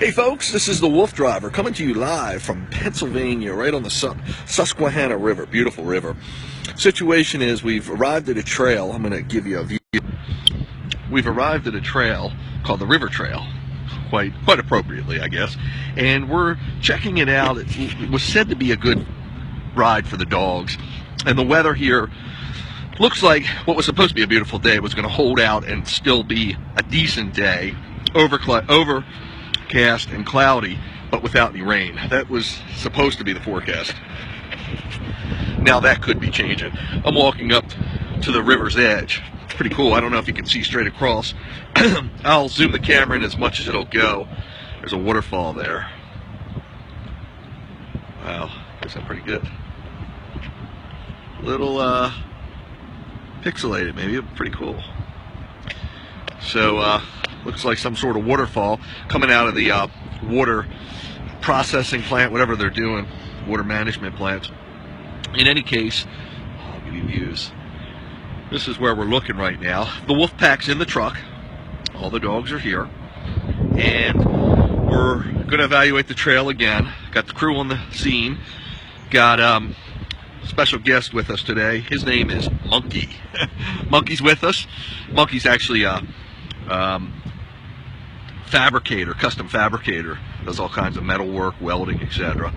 Hey folks, this is the Wolf Driver coming to you live from Pennsylvania, right on the Susquehanna River, beautiful river. Situation is we've arrived at a trail. I'm going to give you a view. We've arrived at a trail called the River Trail, quite appropriately, I guess, and we're checking it out. It was said to be a good ride for the dogs, and the weather here looks like what was supposed to be a beautiful day was going to hold out and still be a decent day, overcast and cloudy, but without any rain. That was supposed to be the forecast. Now that could be changing. I'm walking up to the river's edge. It's pretty cool. I don't know if you can see straight across. I'll zoom the camera in as much as it'll go. There's a waterfall there. Wow, guess I'm pretty good. Little pixelated, maybe. Pretty cool. So looks like some sort of waterfall coming out of the water processing plant, whatever they're doing, water management plant. In any case, I'll give you views. This is where we're looking right now. The wolf pack's in the truck. All the dogs are here, and we're going to evaluate the trail again. Got the crew on the scene. Got special guest with us today. His name is Monkey. Monkey's with us. Monkey's actually a fabricator, custom fabricator. Does all kinds of metal work, welding, etc.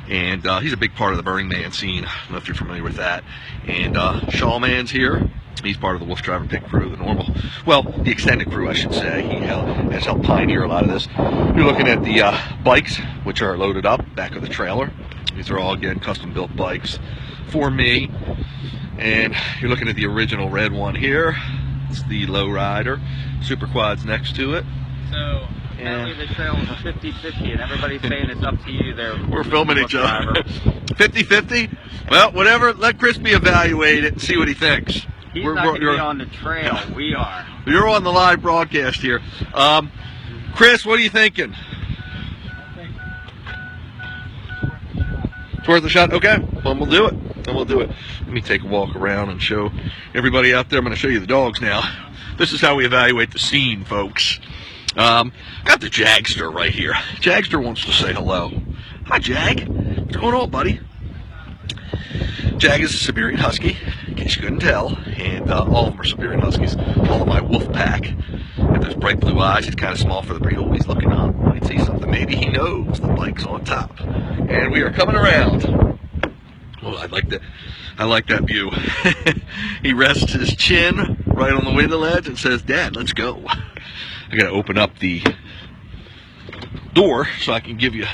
And he's a big part of the Burning Man scene. I don't know if you're familiar with that. And Shawman's here. He's part of the WooFDriver pit crew, the extended crew, I should say. He has helped pioneer a lot of this. You're looking at the bikes, which are loaded up back of the trailer. These are all, again, custom-built bikes for me. And you're looking at the original red one here. It's the lowrider. Super Quad's next to it. So, apparently the trail is a 50-50, and everybody's saying it's up to you there. We're filming each other. 50-50? Well, whatever. Let Crispy evaluate it and see what he thinks. He's not going to be on the trail. We are. You're on the live broadcast here. Chris, what are you thinking? It's worth a shot? Okay. Well, we'll do it. Then we'll do it. Let me take a walk around and show everybody out there. I'm going to show you the dogs now. This is how we evaluate the scene, folks. Got the Jagster right here. Jagster wants to say hello. Hi, Jag. What's going on, buddy? Jag is a Siberian Husky, in case you couldn't tell, and all of them are Siberian Huskies. All of my wolf pack. And those bright blue eyes. He's kind of small for the breed. Oh, he's looking up. Might see something. Maybe he knows the bike's on top. And we are coming around. Oh, I like that view. He rests his chin right on the window ledge and says, "Dad, let's go." I got to open up the door so I can give you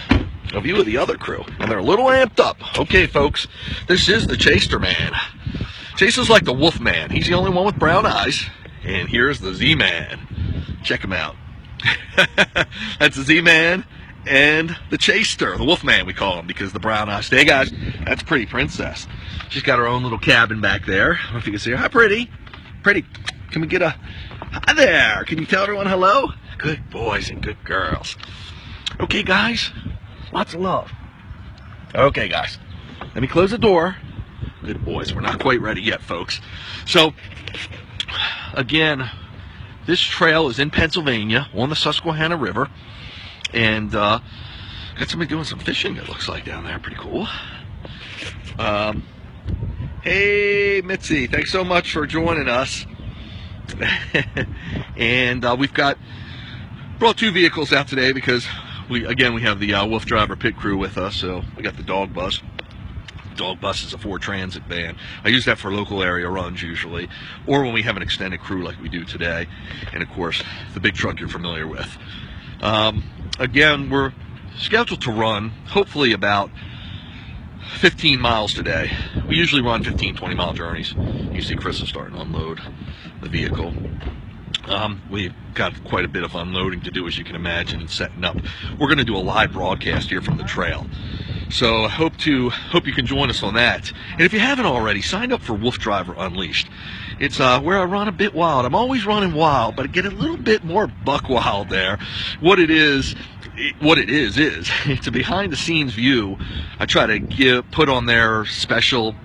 a view of the other crew. And they're a little amped up. Okay, folks, this is the Chaster Man. Chaster's like the Wolf Man. He's the only one with brown eyes. And here's the Z-Man. Check him out. That's the Z-Man and the Chaster, the Wolf Man we call him, because the brown eyes. Hey guys, that's Pretty Princess. She's got her own little cabin back there. I don't know if you can see her. Hi, Pretty. Pretty, can we get a... Hi there. Can you tell everyone hello? Good boys and good girls. Okay, guys. Lots of love. Okay, guys. Let me close the door. Good boys. We're not quite ready yet, folks. So, again, this trail is in Pennsylvania on the Susquehanna River. And got somebody doing some fishing, it looks like, down there. Pretty cool. Hey, Mitzi. Thanks so much for joining us. And we've brought two vehicles out today because we have the WooFDriver pit crew with us. So we got the dog bus. Dog bus is a Ford Transit van. I use that for local area runs usually, or when we have an extended crew like we do today. And of course, the big truck you're familiar with. Again, we're scheduled to run hopefully about 15 miles today. We usually run 15-20 mile journeys. You see Chris is starting to unload the vehicle. We've got quite a bit of unloading to do, as you can imagine, and setting up. We're going to do a live broadcast here from the trail. So I hope you can join us on that. And if you haven't already, sign up for WooFDriver Unleashed. It's where I run a bit wild. I'm always running wild, but I get a little bit more buck wild there. What it is it's a behind the scenes view. I try to put on there special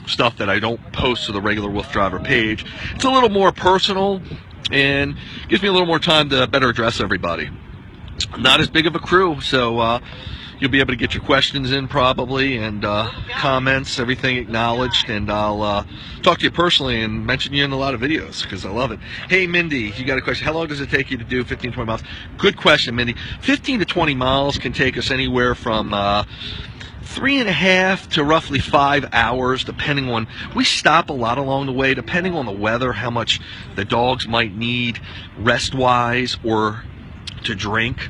stuff that I don't post to the regular WooFDriver page. It's a little more personal and gives me a little more time to better address everybody. not as big of a crew, so you'll be able to get your questions in probably, and comments, everything acknowledged, and I'll talk to you personally and mention you in a lot of videos because I love it. Hey Mindy, you got a question? How long does it take you to do 15, 20 miles? Good question, Mindy. 15 to 20 miles can take us anywhere from 3.5 to roughly 5 hours, depending on, we stop a lot along the way, depending on the weather, how much the dogs might need rest-wise or to drink,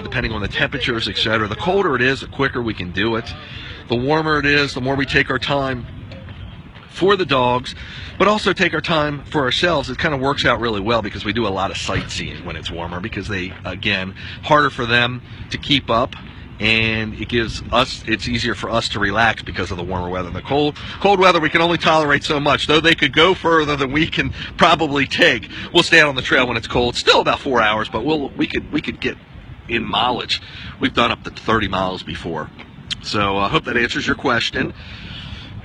depending on the temperatures, etc. The colder it is, the quicker we can do it. The warmer it is, the more we take our time for the dogs, but also take our time for ourselves. It kind of works out really well because we do a lot of sightseeing when it's warmer, because they, again, harder for them to keep up, and it gives us, it's easier for us to relax because of the warmer weather. The cold weather we can only tolerate so much, though they could go further than we can probably take. We'll stay out on the trail when it's cold, still about 4 hours, but we could get in mileage. We've done up to 30 miles before. So I hope that answers your question.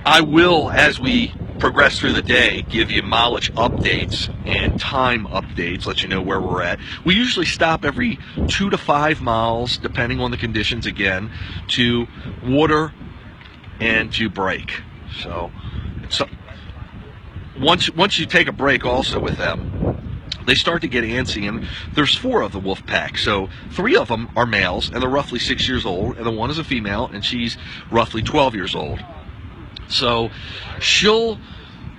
I will, as we progress through the day, give you mileage updates and time updates, let you know where we're at. We usually stop every 2 to 5 miles, depending on the conditions again, to water and to break. So once you take a break also with them, they start to get antsy, and there's 4 of the wolf pack. So 3 of them are males, and they're roughly 6 years old, and the one is a female, and she's roughly 12 years old. So she'll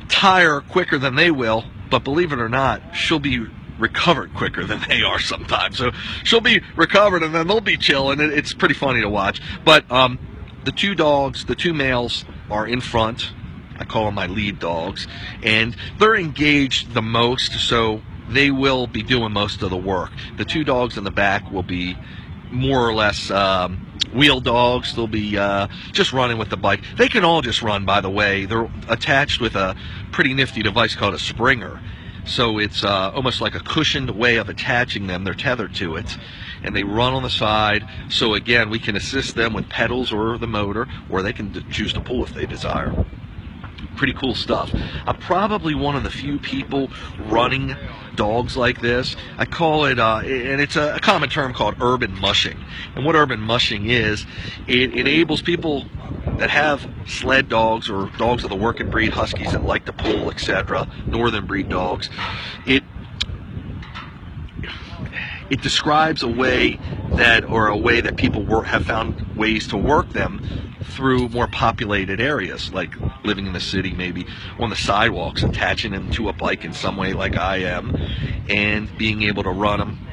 tire quicker than they will, but believe it or not, she'll be recovered quicker than they are sometimes. So she'll be recovered, and then they'll be chilling. It's pretty funny to watch. But the 2 dogs, the 2 males, are in front. I call them my lead dogs, and they're engaged the most, so they will be doing most of the work. The 2 dogs in the back will be more or less wheel dogs. They'll be just running with the bike. They can all just run, by the way. They're attached with a pretty nifty device called a springer. So it's almost like a cushioned way of attaching them. They're tethered to it, and they run on the side. So again, we can assist them with pedals or the motor, or they can choose to pull if they desire. Pretty cool stuff. I'm probably one of the few people running dogs like this. I call it, and it's a common term called urban mushing. And what urban mushing is, it enables people that have sled dogs or dogs of the working breed, huskies that like to pull, etc., northern breed dogs. It describes a way that people have found ways to work them through more populated areas, like living in the city, maybe on the sidewalks, attaching them to a bike in some way like I am, and being able to run them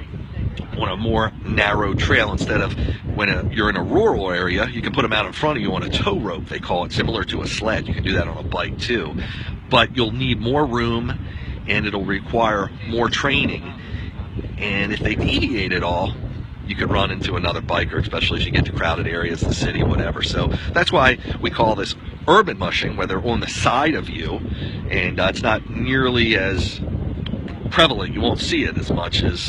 on a more narrow trail instead of when you're in a rural area. You can put them out in front of you on a tow rope, they call it, similar to a sled. You can do that on a bike too, but you'll need more room, and it'll require more training. And if they deviate at all, you could run into another biker, especially as you get to crowded areas, the city, whatever. So that's why we call this urban mushing, where they're on the side of you, and it's not nearly as prevalent. You won't see it as much as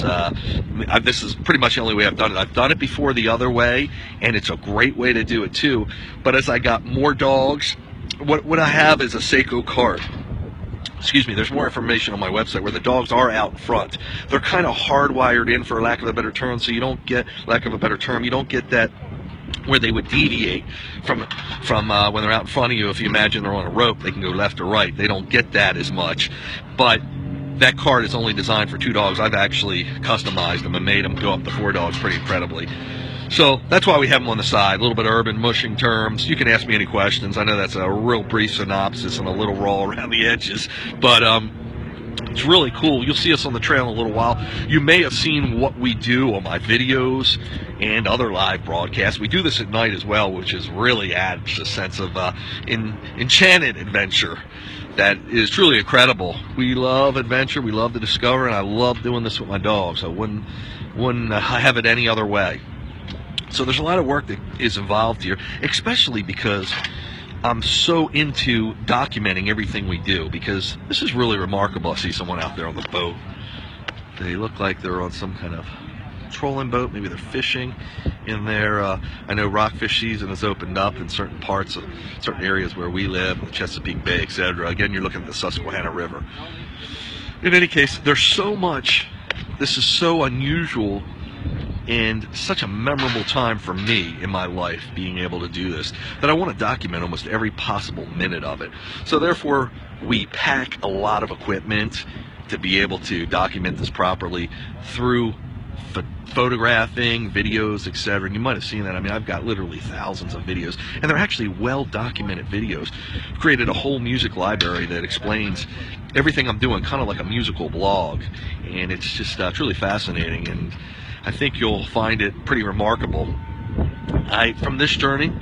this is pretty much the only way I've done it. I've done it before the other way, and it's a great way to do it too. But as I got more dogs, what I have is a Seiko cart. Excuse me, there's more information on my website where the dogs are out front. They're kind of hardwired in, for lack of a better term, so you don't get, you don't get that where they would deviate from when they're out in front of you. If you imagine they're on a rope, they can go left or right. They don't get that as much. But that cart is only designed for 2 dogs. I've actually customized them and made them go up to 4 dogs pretty incredibly. So that's why we have them on the side. A little bit of urban mushing terms. You can ask me any questions. I know that's a real brief synopsis and a little raw around the edges, but it's really cool. You'll see us on the trail in a little while. You may have seen what we do on my videos and other live broadcasts. We do this at night as well, which is really adds a sense of enchanted adventure that is truly incredible. We love adventure. We love to discover, and I love doing this with my dogs. I wouldn't have it any other way. So there's a lot of work that is involved here, especially because I'm so into documenting everything we do, because this is really remarkable. I see someone out there on the boat. They look like they're on some kind of trolling boat. Maybe they're fishing in there. I know rockfish season has opened up in certain parts of certain areas where we live, the Chesapeake Bay, etc. Again, you're looking at the Susquehanna River. In any case, there's so much. This is so unusual and such a memorable time for me in my life being able to do this that I want to document almost every possible minute of it. So therefore, we pack a lot of equipment to be able to document this properly through photographing, videos, etc. And you might have seen that. I mean, I've got literally thousands of videos, and they're actually well-documented videos. I've created a whole music library that explains everything I'm doing, kind of like a musical blog, and it's just truly fascinating, and I think you'll find it pretty remarkable. From this journey,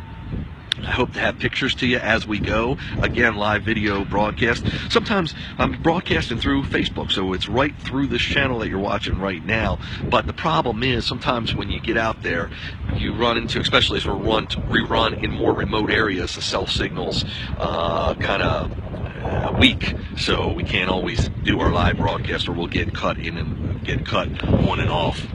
I hope to have pictures to you as we go. Again, live video broadcast. Sometimes I'm broadcasting through Facebook, so it's right through this channel that you're watching right now. But the problem is, sometimes when you get out there, you run into, especially as we run in more remote areas, the cell signals kind of weak, so we can't always do our live broadcast, or we'll get cut in and get cut on and off.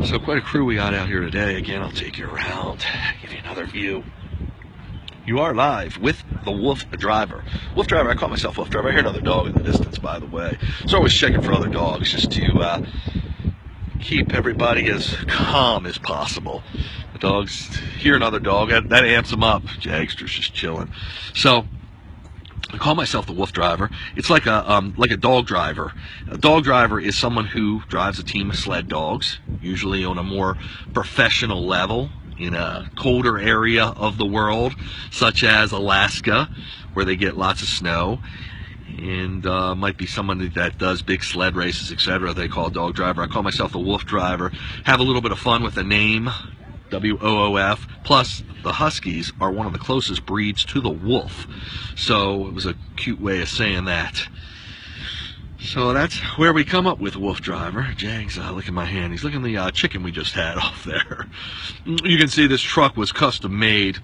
So quite a crew we got out here today. Again, I'll take you around, give you another view. You are live with the WooFDriver. WooFDriver, I call myself WooFDriver. I hear another dog in the distance, by the way. So always checking for other dogs just to keep everybody as calm as possible. The dogs hear another dog, that amps them up. Jagster's just chilling. So I call myself the WooFDriver. It's like a dog driver. A dog driver is someone who drives a team of sled dogs, usually on a more professional level in a colder area of the world, such as Alaska, where they get lots of snow. And might be someone that does big sled races, etc. They call a dog driver. I call myself the WooFDriver. Have a little bit of fun with the name, WOOF. Plus, the Huskies are one of the closest breeds to the wolf, so it was a cute way of saying that. So that's where we come up with WooFDriver. Jag's licking my hand. He's licking the chicken we just had off there. You can see this truck was custom made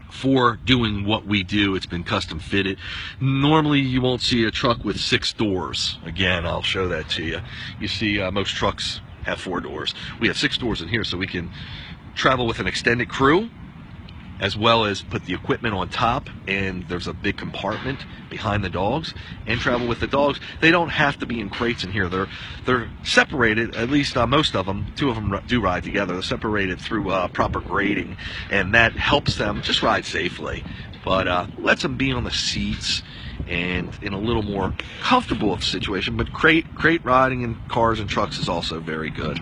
for doing what we do. It's been custom fitted. Normally you won't see a truck with 6 doors. Again, I'll show that to you. You see most trucks have 4 doors. We have 6 doors in here, so we can travel with an extended crew, as well as put the equipment on top, and there's a big compartment behind the dogs, and travel with the dogs. They don't have to be in crates in here. They're separated, at least most of them. 2 of them do ride together. They're separated through proper grading, and that helps them just ride safely, but lets them be on the seats and in a little more comfortable of a situation. But crate riding in cars and trucks is also very good.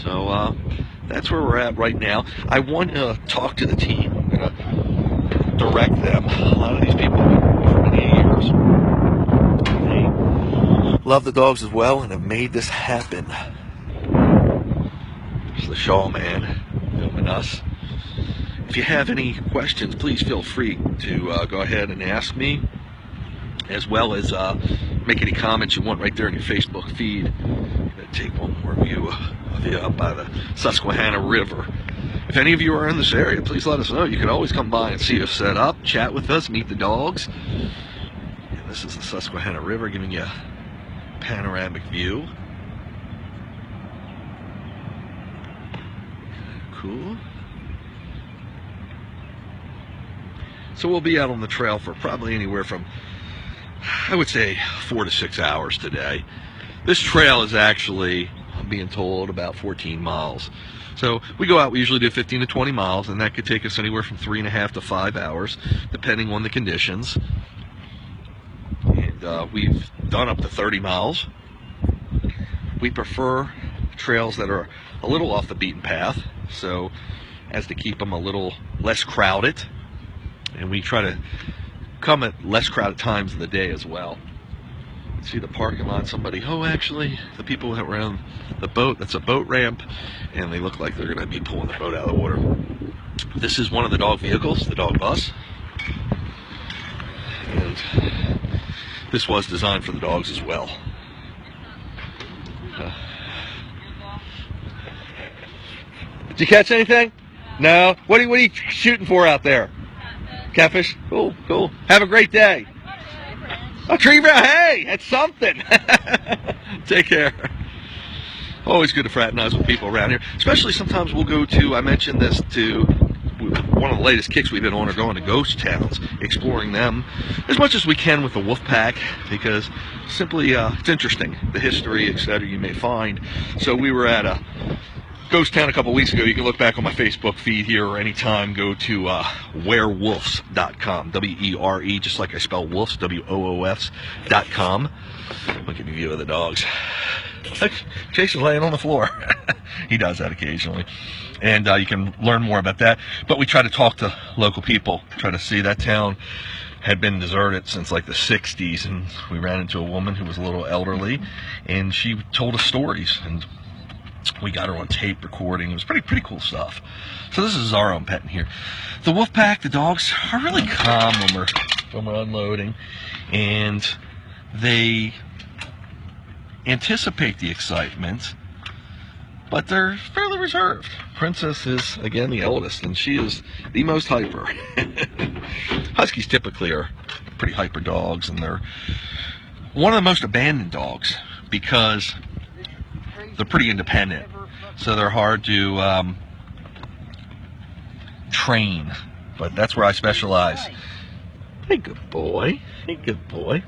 So that's where we're at right now. I want to talk to the team. I'm going to direct them. A lot of these people have been for many years. They love the dogs as well and have made this happen. It's the Shaw man filming us. If you have any questions, please feel free to go ahead and ask me, as well as make any comments you want right there in your Facebook feed. I'm going to take one more view of you up by the Susquehanna River. If any of you are in this area, please let us know. You can always come by and see us set up, chat with us, meet the dogs. And this is the Susquehanna River, giving you a panoramic view. Cool. So we'll be out on the trail for probably anywhere from, I would say, 4 to 6 hours today. This trail is actually, I'm being told, about 14 miles. So we go out, we usually do 15 to 20 miles, and that could take us anywhere from 3.5 to 5 hours, depending on the conditions. And we've done up to 30 miles. We prefer trails that are a little off the beaten path, so as to keep them a little less crowded. And we try to come at less crowded times of the day as well. See the parking lot, actually, the people that were on the boat, that's a boat ramp, and they look like they're going to be pulling the boat out of the water. This is one of the dog vehicles, the dog bus. And this was designed for the dogs as well. Did you catch anything? No? What are you shooting for out there? Catfish? Cool, cool. Have a great day. A tree brown, hey, that's something. Take care. Always good to fraternize with people around here. Especially sometimes we'll go to, I mentioned this, to one of the latest kicks we've been on are going to ghost towns, exploring them as much as we can with the wolf pack, because simply it's interesting, the history, etc. you may find. So we were at a ghost town a couple weeks ago. You can look back on my Facebook feed here, or anytime go to werewolves.com, W-E-R-E, just like I spell wolves, W-O-O-Fs.com. Look at the view of the dogs. Jason's laying on the floor. He does that occasionally. And you can learn more about that. But we try to talk to local people, try to see. That town had been deserted since like the 60s, and we ran into a woman who was a little elderly, and she told us stories, and we got her on tape recording. It was pretty cool stuff. So this is our own pet in here. The wolf pack, the dogs are really calm when we're unloading, and they anticipate the excitement, but they're fairly reserved. Princess is, again, the eldest, and she is the most hyper. Huskies typically are pretty hyper dogs, and they're one of the most abandoned dogs because they're pretty independent. So they're hard to train, but that's where I specialize. Hey, good boy. Hey, good boy.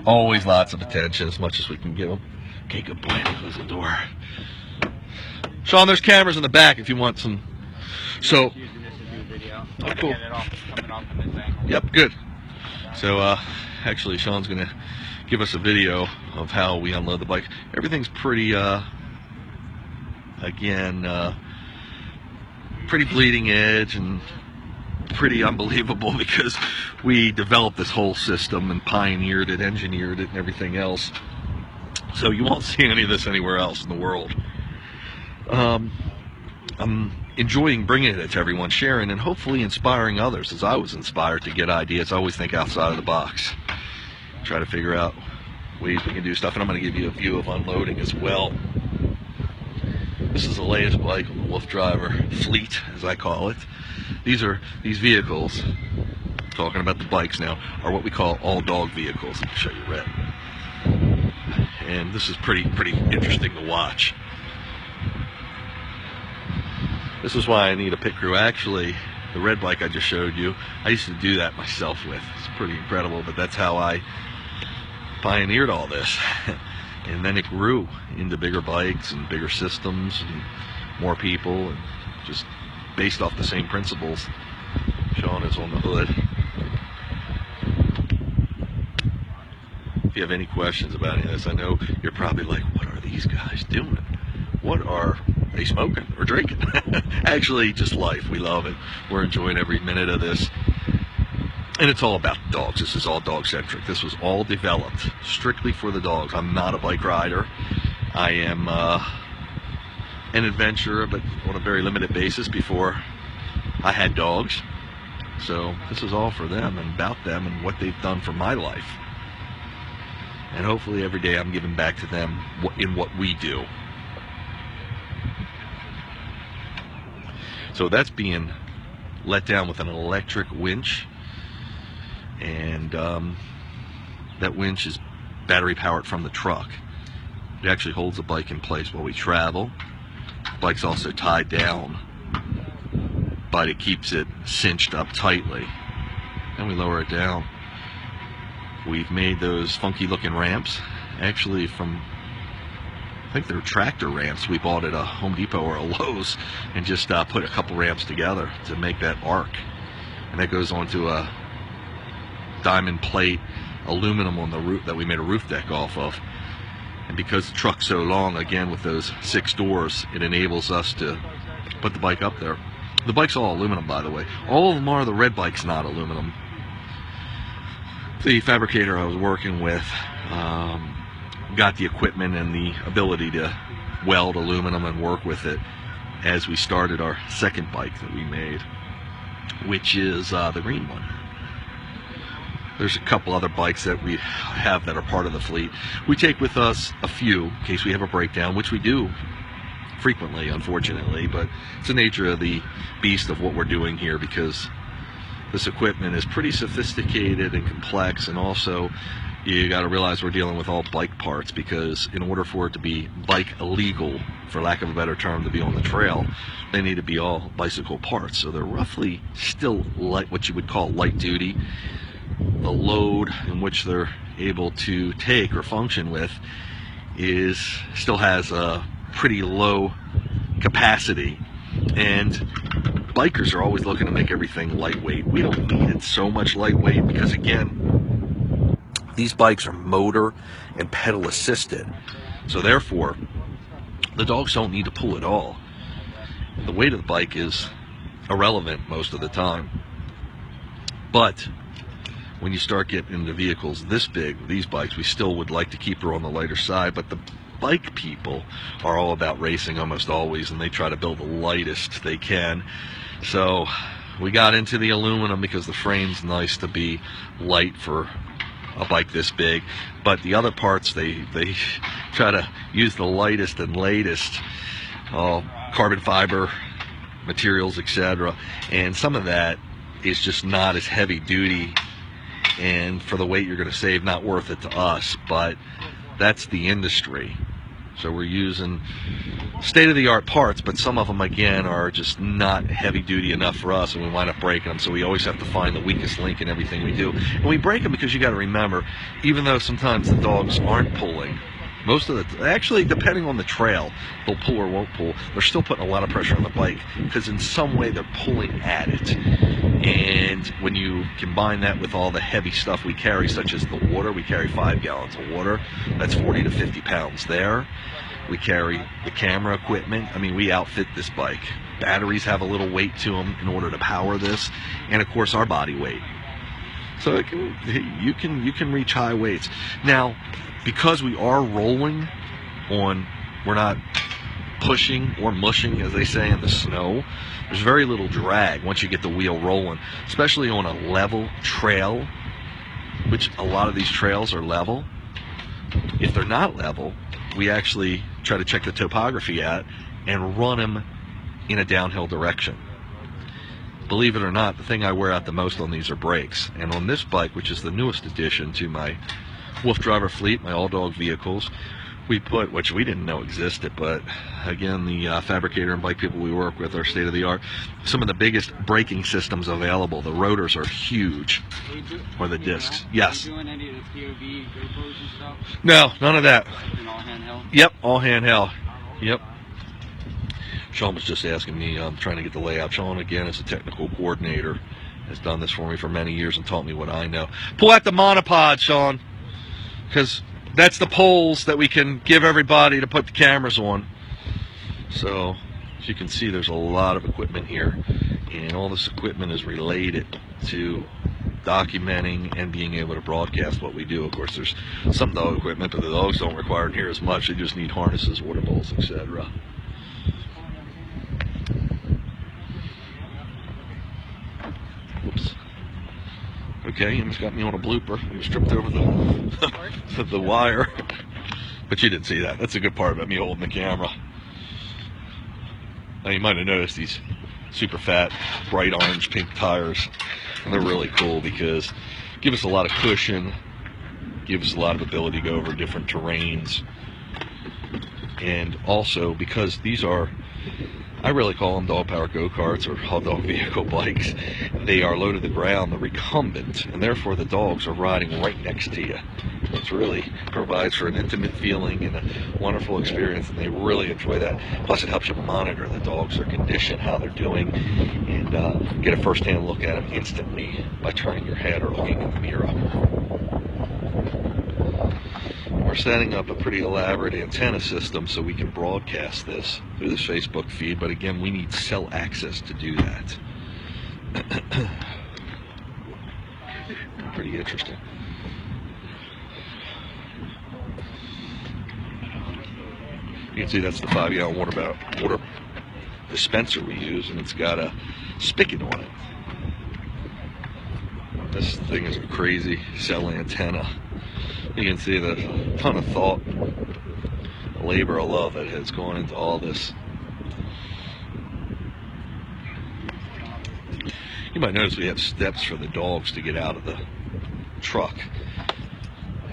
Always lots of attention, as much as we can give them. Okay, good boy. Close the door. Sean, there's cameras in the back if you want some. So, oh, cool. Yep, good. So, actually, Sean's going to give us a video of how we unload the bike. Everything's pretty, again, pretty bleeding edge and pretty unbelievable, because we developed this whole system and pioneered it, engineered it, and everything else. So you won't see any of this anywhere else in the world. I'm enjoying bringing it to everyone, sharing, and hopefully inspiring others, as I was inspired to get ideas. I always think outside of the box, try to figure out ways we can do stuff, and I'm going to give you a view of unloading as well. This is the latest bike on the WooFDriver fleet, as I call it. These vehicles, talking about the bikes now, are what we call all-dog vehicles. Let me show you red. And this is pretty interesting to watch. This is why I need a pit crew. Actually, the red bike I just showed you, I used to do that myself with. It's pretty incredible, but that's how I pioneered all this. And then it grew into bigger bikes and bigger systems and more people, and just based off the same principles. Sean is on the hood. If you have any questions about any of this, I know you're probably like, what are these guys doing? What are they smoking or drinking? Actually, just life. We love it. We're enjoying every minute of this. And it's all about dogs. This is all dog-centric. This was all developed strictly for the dogs. I'm not a bike rider. I am an adventurer, but on a very limited basis before I had dogs. So this is all for them and about them and what they've done for my life. And hopefully every day I'm giving back to them in what we do. So that's being let down with an electric winch. And that winch is battery powered from the truck. It actually holds the bike in place while we travel. The bike's also tied down, but it keeps it cinched up tightly. And we lower it down. We've made those funky looking ramps, actually from, I think they're tractor ramps we bought at a Home Depot or a Lowe's, and just put a couple ramps together to make that arc. And that goes onto a diamond plate aluminum on the roof that we made a roof deck off of. And because the truck's so long, again with those 6 doors, it enables us to put the bike up there. The bike's all aluminum, by the way. All of them are. The red bike's not aluminum. The fabricator I was working with got the equipment and the ability to weld aluminum and work with it as we started our second bike that we made, which is the green one. There's a couple other bikes that we have that are part of the fleet. We take with us a few in case we have a breakdown, which we do frequently, unfortunately, but it's the nature of the beast of what we're doing here, because this equipment is pretty sophisticated and complex, and also you got to realize we're dealing with all bike parts, because in order for it to be bike illegal, for lack of a better term, to be on the trail, they need to be all bicycle parts. So they're roughly still light, what you would call light duty. The load in which they're able to take or function with still has a pretty low capacity, and bikers are always looking to make everything lightweight. We don't need it so much lightweight, because again, these bikes are motor and pedal assisted, so therefore the dogs don't need to pull at all. The weight of the bike is irrelevant most of the time. But when you start getting into vehicles this big, these bikes, we still would like to keep her on the lighter side, but the bike people are all about racing almost always, and they try to build the lightest they can. So we got into the aluminum because the frame's nice to be light for a bike this big, but the other parts, they try to use the lightest and latest carbon fiber materials, etc., and some of that is just not as heavy duty, and for the weight you're going to save, not worth it to us. But that's the industry. So we're using state-of-the-art parts, but some of them, again, are just not heavy-duty enough for us, and we wind up breaking them. So we always have to find the weakest link in everything we do. And we break them because you got to remember, even though sometimes the dogs aren't pulling, most of the, actually, depending on the trail, they'll pull or won't pull. They're still putting a lot of pressure on the bike, because in some way they're pulling at it. And when you combine that with all the heavy stuff we carry, such as the water, we carry 5 gallons of water. That's 40 to 50 pounds there. We carry the camera equipment. I mean, we outfit this bike. Batteries have a little weight to them in order to power this, and of course our body weight. So you can reach high weights. Now, because we are rolling on, we're not pushing or mushing, as they say, in the snow, there's very little drag once you get the wheel rolling, especially on a level trail, which a lot of these trails are level. If they're not level, we actually try to check the topography out and run them in a downhill direction. Believe it or not, the thing I wear out the most on these are brakes. And on this bike, which is the newest addition to my WooFDriver fleet, my all-dog vehicles, we put, which we didn't know existed, but again, the fabricator and bike people we work with are state-of-the-art, some of the biggest braking systems available. The rotors are huge, or the discs. Yes. Are you doing any of the POV GoPros and stuff? No, none of that. And all handheld? Yep, all handheld. Yep. Sean was just asking me, I'm trying to get the layout. Sean, again, is a technical coordinator, has done this for me for many years and taught me what I know. Pull out the monopod, Sean, because that's the poles that we can give everybody to put the cameras on. So, as you can see, there's a lot of equipment here, and all this equipment is related to documenting and being able to broadcast what we do. Of course, there's some dog equipment, but the dogs don't require it here as much. They just need harnesses, water bowls, etc. Whoops. Okay, you just got me on a blooper. You stripped over the the wire. But you didn't see that. That's a good part about me holding the camera. Now you might have noticed these super fat, bright orange pink tires. And they're really cool because give us a lot of cushion, give us a lot of ability to go over different terrains. And also because these are, I really call them dog power go-karts or hot dog vehicle bikes. They are low to the ground, they're recumbent, and therefore the dogs are riding right next to you. It really provides for an intimate feeling and a wonderful experience, and they really enjoy that. Plus it helps you monitor the dogs, their condition, how they're doing, and get a first-hand look at them instantly by turning your head or looking in the mirror. We're setting up a pretty elaborate antenna system so we can broadcast this through this Facebook feed, but again, we need cell access to do that. Pretty interesting. You can see that's the 5-gallon water dispenser we use, and it's got a spigot on it. This thing is a crazy cell antenna. You can see the ton of thought, labor, of love that has gone into all this. You might notice we have steps for the dogs to get out of the truck.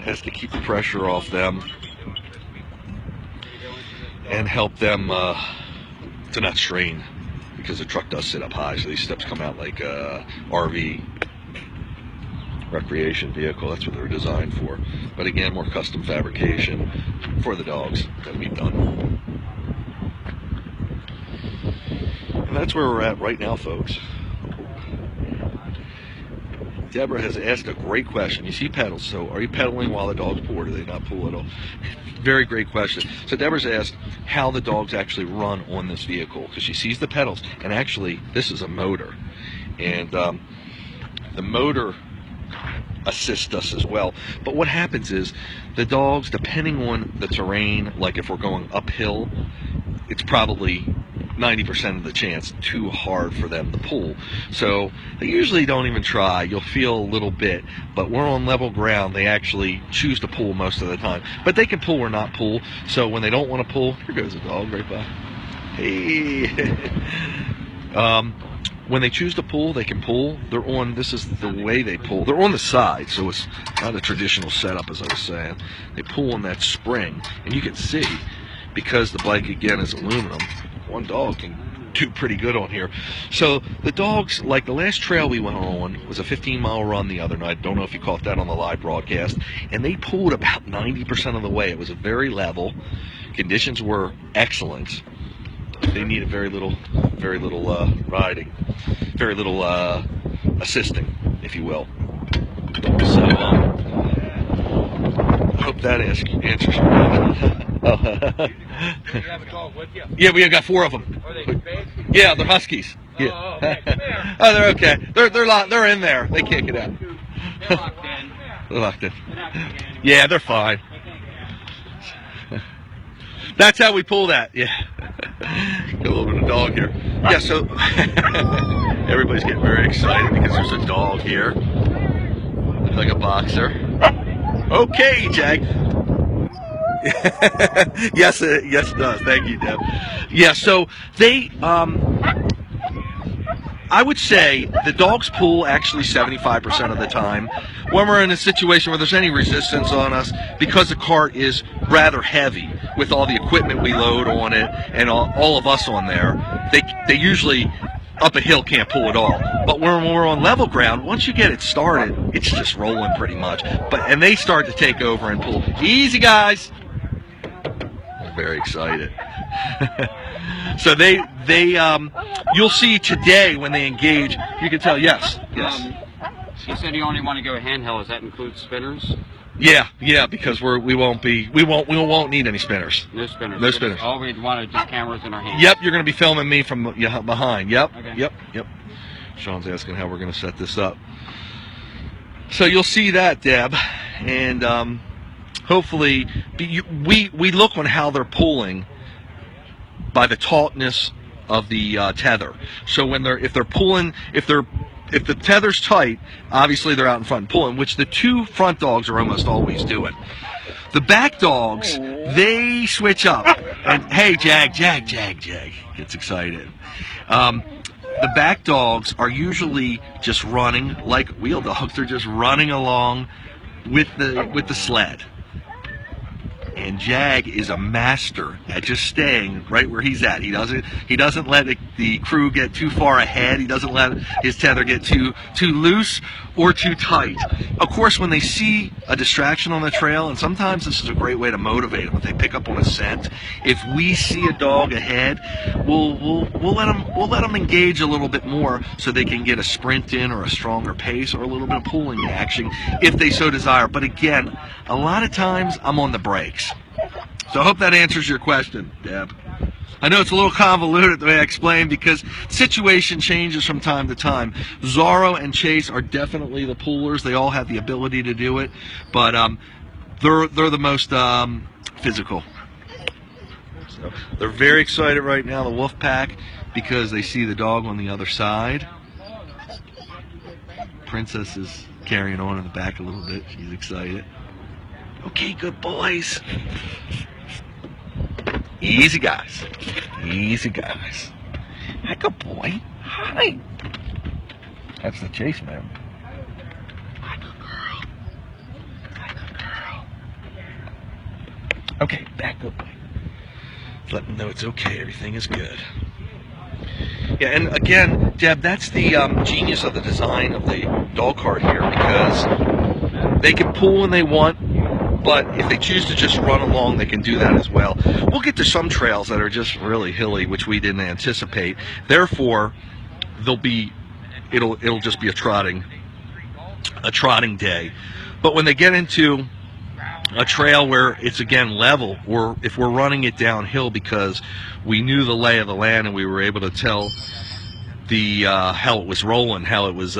has to keep the pressure off them and help them to not strain, because the truck does sit up high, so these steps come out like a RV recreation vehicle. That's what they're designed for. But again, more custom fabrication for the dogs that we've done. And that's where we're at right now, folks. Deborah has asked a great question. You see pedals, so are you pedaling while the dogs pull, or do they not pull at all? Very great question. So Deborah's asked how the dogs actually run on this vehicle, because she sees the pedals, and actually this is a motor, and the motor assists us as well. But what happens is the dogs, depending on the terrain, like if we're going uphill, it's probably 90% of the chance too hard for them to pull. So they usually don't even try. You'll feel a little bit, but we're on level ground. They actually choose to pull most of the time. But they can pull or not pull. So when they don't want to pull, here goes the dog right by. Hey. When they choose to pull, they can pull. They're on, this is the way they pull. They're on the side, so it's not a traditional setup, as I was saying. They pull on that spring, and you can see, because the bike, again, is aluminum, one dog can do pretty good on here. So the dogs, like the last trail we went on was a 15-mile run the other night. Don't know if you caught that on the live broadcast. And they pulled about 90% of the way. It was a very level. Conditions were excellent. They needed very little riding, very little assisting, if you will. So I hope that answers your question. Do you have a dog with you? Yeah, we have got 4 of them. Are they big? Yeah, they're huskies. Yeah. Oh, okay. Come here. Oh, they're okay. They're in there. They can't get out. They're locked in. They're locked in. They're not gonna get anywhere. Yeah, they're fine. That's how we pull that. Yeah. Got a little bit of dog here. Yeah, so everybody's getting very excited because there's a dog here. Looks like a boxer. Okay, Jag. Yes, it does. Thank you, Deb. Yeah, so they, I would say the dogs pull actually 75% of the time. When we're in a situation where there's any resistance on us, because the cart is rather heavy with all the equipment we load on it and all of us on there, they usually up a hill can't pull at all. But when we're on level ground, once you get it started, it's just rolling pretty much. And they start to take over and pull. Easy, guys. I'm very excited. So you'll see today when they engage, you can tell, yes. You said you only want to go handheld. Does that include spinners? Yeah, because we won't need any spinners. No spinners. No spinners. All we'd want is just cameras in our hands. Yep, you're going to be filming me from behind. Yep. Okay. Yep. Sean's asking how we're going to set this up. So you'll see that, Deb, and hopefully we look on how they're pulling by the tautness of the tether. So if the tether's tight, obviously they're out in front pulling, which the 2 front dogs are almost always doing. The back dogs, they switch up. And hey, Jag gets excited. The back dogs are usually just running like wheel dogs. They're just running along with the sled. And Jag is a master at just staying right where he's at. He doesn't let the crew get too far ahead. He doesn't let his tether get too loose or too tight. Of course, when they see a distraction on the trail, and sometimes this is a great way to motivate them if they pick up on a scent. If we see a dog ahead, we'll let them engage a little bit more so they can get a sprint in or a stronger pace or a little bit of pulling action if they so desire. But again, a lot of times I'm on the brakes. So I hope that answers your question, Deb. I know it's a little convoluted the way I explained because situation changes from time to time. Zorro and Chase are definitely the pullers. They all have the ability to do it, but they're the most physical. So they're very excited right now, the wolf pack, because they see the dog on the other side. Princess is carrying on in the back a little bit. She's excited. Okay, good boys. Easy, guys. Easy, guys. Hi, good boy. Hi. That's the Chase man. Hi, good girl. Hi, good girl. Okay, back up. Let them know it's okay. Everything is good. Yeah, and again, Deb, that's the genius of the design of the dog cart here, because they can pull when they want, but if they choose to just run along, they can do that as well. We'll get to some trails that are just really hilly, which we didn't anticipate. Therefore, it'll just be a trotting day. But when they get into a trail where it's again level, or if we're running it downhill because we knew the lay of the land and we were able to tell the how it was rolling, how it was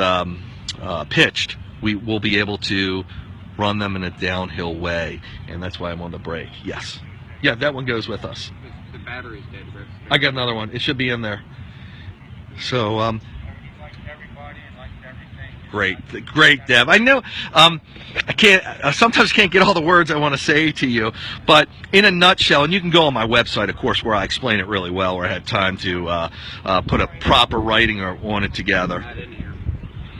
pitched, we will be able to run them in a downhill way, and that's why I'm on the brake. Yes, yeah, that one goes with us. The battery's dead. I got another one. It should be in there. So great, Deb. I know I sometimes can't get all the words I want to say to you, but in a nutshell, and you can go on my website, of course, where I explain it really well, where I had time to put a proper writing on it together.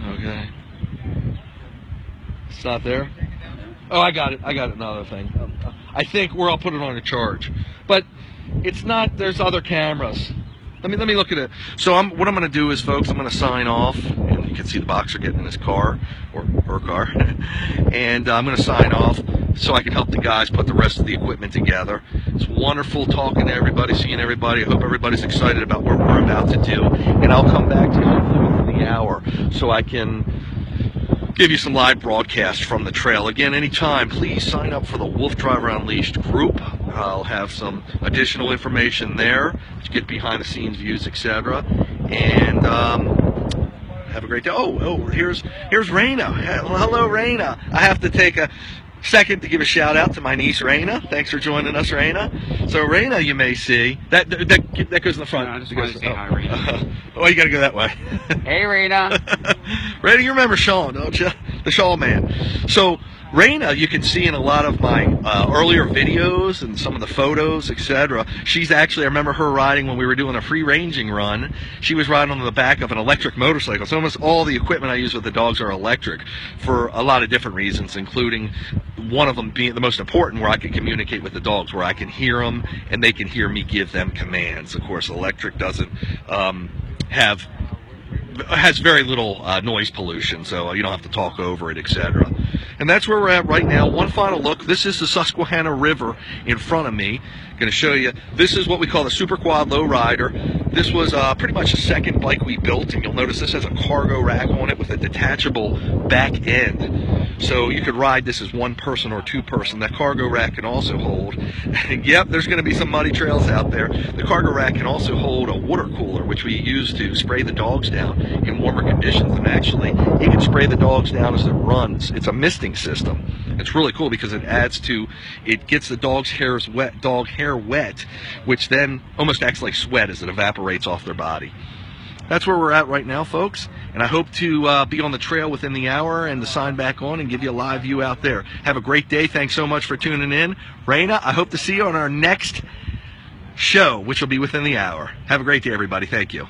Okay. It's not there? Oh, I got it. Another thing. I think where I'll put it on a charge, but it's not. There's other cameras. Let me look at it. So what I'm going to do is, folks, I'm going to sign off, and you can see the boxer getting in his car, or her car, and I'm going to sign off so I can help the guys put the rest of the equipment together. It's wonderful talking to everybody, seeing everybody. I hope everybody's excited about what we're about to do, and I'll come back to you hopefully within the hour so I can give you some live broadcasts from the trail. Again, anytime, please sign up for the WooFDriver Unleashed group. I'll have some additional information there to get behind the scenes views, etc. And have a great day. Oh, here's Raina. Hello, Raina. I have to take a second to give a shout out to my niece Raina. Thanks for joining us, Raina. So Raina, you may see that goes in the front. No, I just wanted to say hi, Raina. Oh, you got to go that way. Hey, Raina. Raina, you remember Sean, don't you? The Shaw Man. So Raina, you can see in a lot of my earlier videos and some of the photos, etc. She's actually, I remember her riding when we were doing a free ranging run. She was riding on the back of an electric motorcycle. So almost all the equipment I use with the dogs are electric for a lot of different reasons, including one of them being the most important, where I can communicate with the dogs, where I can hear them and they can hear me give them commands. Of course, electric doesn't has very little noise pollution, so you don't have to talk over it, etc. And that's where we're at right now. One final look. This is the Susquehanna River in front of me. Going to show you. This is what we call the Super Quad Lowrider. This was pretty much the second bike we built, and you'll notice this has a cargo rack on it with a detachable back end. So you could ride this as one person or two person. That cargo rack can also hold, yep, there's going to be some muddy trails out there. The cargo rack can also hold a water cooler, which we use to spray the dogs down in warmer conditions. And actually, you can spray the dogs down as it runs. It's a misting system. It's really cool because it gets the dog hair wet, which then almost acts like sweat as it evaporates off their body. That's where we're at right now, folks, and I hope to be on the trail within the hour and to sign back on and give you a live view out there. Have a great day. Thanks so much for tuning in. Raina, I hope to see you on our next show, which will be within the hour. Have a great day, everybody. Thank you.